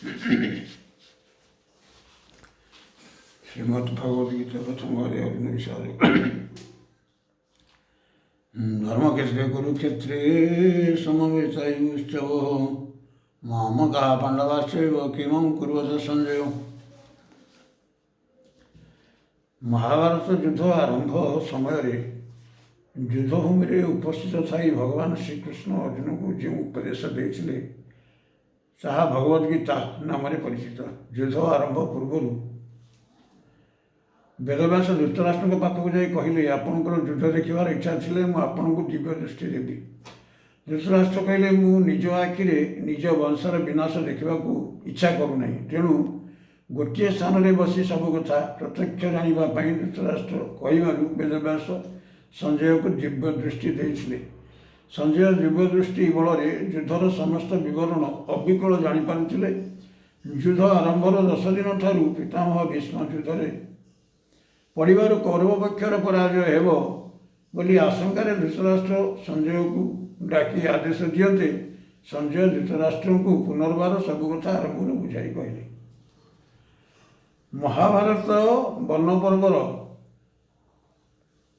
श्रीमद्भगवद्गीता प्रथम अध्याय विषाद धर्मक्षेत्रे कुरुक्षेत्रे समवेतायुश्चव मामका पांडवाश्चैव किमं कुर्वत संजय। महाभारत युद्ध आरंभ समय युद्धभूमि उपस्थित थी भगवान श्रीकृष्ण अर्जुन को जो उपदेश देते ताहा भगवद्गीता नाम परिचित। युद्ध आरंभ पूर्व वेदव्यास धृतराष्ट्र पाखक जाई कहले आपणकर युद्ध देखार इच्छा थी आपन को दिव्य दृष्टि देवी। धृतराष्ट्र कहले मु निज आखिरे निज वंशर विनाश देखा इच्छा करूना तेणु गोटे स्थान में बसी सब कथा प्रत्यक्ष जानापी धृतराष्ट्र कहू वेदव्यास संजय को दिव्य दृष्टि देते। संजय दिव्य दृष्टि बल युद्धर समस्त विवरण अविकल जापारे। युद्ध आरंभर 10 दिन ठारू पितामह भीष्म युद्ध पड़िबार कौरव पक्षर पराजय हेब बोली आशंकार धृतराष्ट्र संजय को डाकी आदेश दियंते। संजय धृतराष्ट्र को पुनर्बार सब कथा आरंभ बुझाई कहले। महाभारत वन पर्वर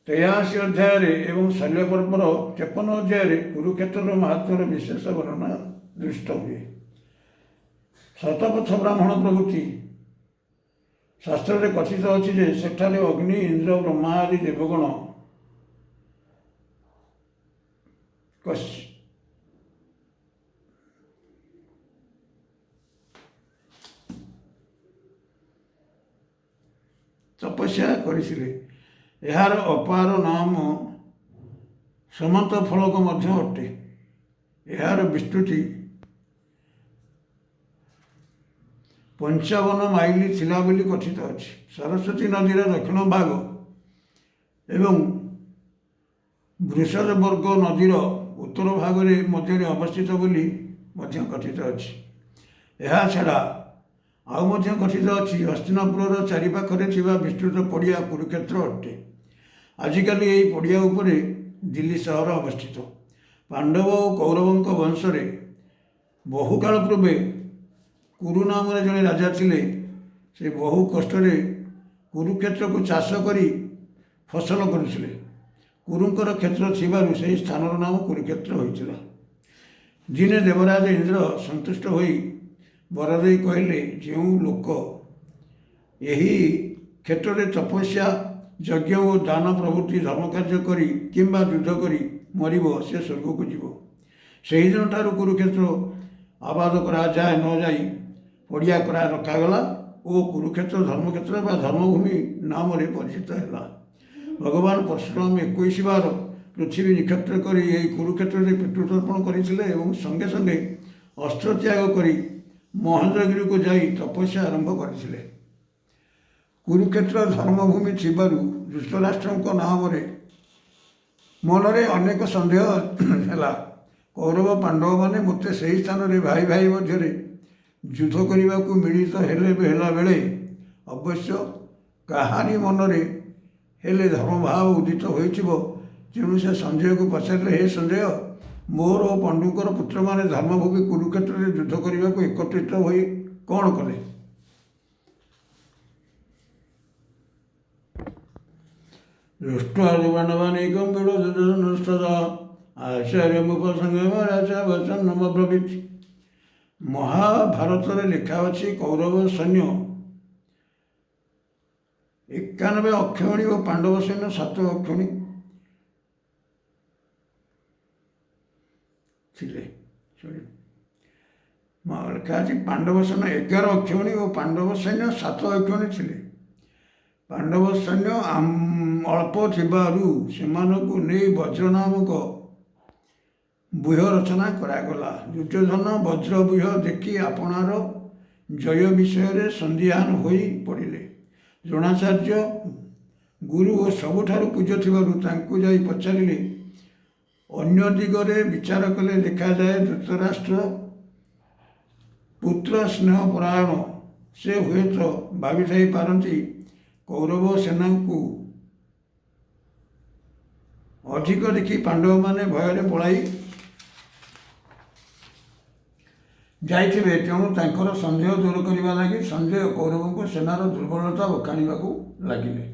83 अध्याय एवं शल्य पर्वर 53 अध्याय कुरुक्षेत्र महात्म्यर विशेष वर्णना दृष्ट हुए। शतपथ ब्राह्मण प्रभृति शास्त्र में कथित अच्छी जे सेठारे अग्नि इंद्र ब्रह्मा आदि देवगण तपस्या करथिले। यार अपार नाम समंत फलक मध्य अटे। यार विस्तृति 55 माइल थिला बोली कथित अछि। सरस्वती नदीर दक्षिण भाग एवं वृषभवर्ग नदीर उत्तर भाग मध्य अवस्थित बोली मध्य कथित अछि। यह छड़ा आउ मध्य कथित अछि हस्तिनापुर चारिपाखरे थिबा विस्तृत पड़िया कुरुक्षेत्र अटे। आजिकल यही पड़िया उपरे दिल्ली सहर अवस्थित। पांडव और कौरवों वंशरे बहुकाल पूर्वे कुरु नाम जड़े राजा थिले। से बहु कष्ट कुरुक्षेत्र को चाष करी फसल करुले। कुरुंकर क्षेत्र थिबारु से स्थान नाम कुरुक्षेत्र होइतिला। दिने देवराज इंद्र संतुष्ट होई बरदे कहले जो लोक यही क्षेत्र में तपस्या यज्ञ और दान प्रभृति धर्म कार्य करी किंबा युद्ध करी मरिब से स्वर्ग को जीव। से ही दिन ठारू कुरुक्षेत्र आबाद करा जाए न जाई पड़िया करा रखागला और कुरुक्षेत्र धर्मक्षेत्र बा धर्मभूमि नाम परिचित है। भगवान परशुराम 21 बार पृथ्वी निक्षेत्र करी कुरुक्षेत्र में पितृतर्पण करते संगे संगे अस्त्र त्याग करी महेंद्रगिरी को जाई तपस्या आरंभ करते। कुरुक्षेत्र धर्मभूमि थिबारु धृतराष्ट्र नाम मनरे अनेक संदेह है। कौरव पांडव माने मते सही स्थान में भाई भाई मध्य युद्ध करने को मिलित हेला बेले अवश्य कहानी मनरे हेले धर्मभाव उदित हो। तेणु से संजय को पचारे हे संजय मोर और पांडुकर पुत्र माने धर्मभूमि कुरुक्षेत्र में युद्ध करने को एकत्रित हो कौन कले। दृष्ट्वा दिवानवानेकं विरोधनस्तदा आश्चर्यमुपसंगमराजा वचनमब्रवीत्। महाभारत लिखा अच्छी कौरव सैन्य 91 अक्षौणी और पांडव सैन्य 7 अक्षौणी थिले। लिखा अच्छी पांडव सैन्य 11 अक्षौणी और पांडव सैन्य 7 अक्षौणी थिले। पांडव सैन्य अल्प थिबारु सेमानकु नै वज्र नामक व्यूह रचना करागला। दुर्योधन वज्र व्यूह देखि आपणार जय विषय संदिहान होई पड़िले। द्रोणाचार्य गुरु और सबुठारु पूज्य थिबारु तांकु जाई पचारिले। अन्य दिगरे विचार कले देखा जाए धृतराष्ट्र पुत्र स्नेह परायण से हुए तो भावी थाई पारंती कौरव सेना को अधिक देखी पांडव माने भय पलाई ଯାଇଥିବେ। ତେଣୁ ତାଙ୍କର ସନ୍ଦେହ ଦୂର କରିବା ଲାଗି ସଞ୍ଜୟ କୌରବଙ୍କ ସେନାର ଦୁର୍ବଳତା ବଖାଣିବାକୁ ଲାଗିଲେ।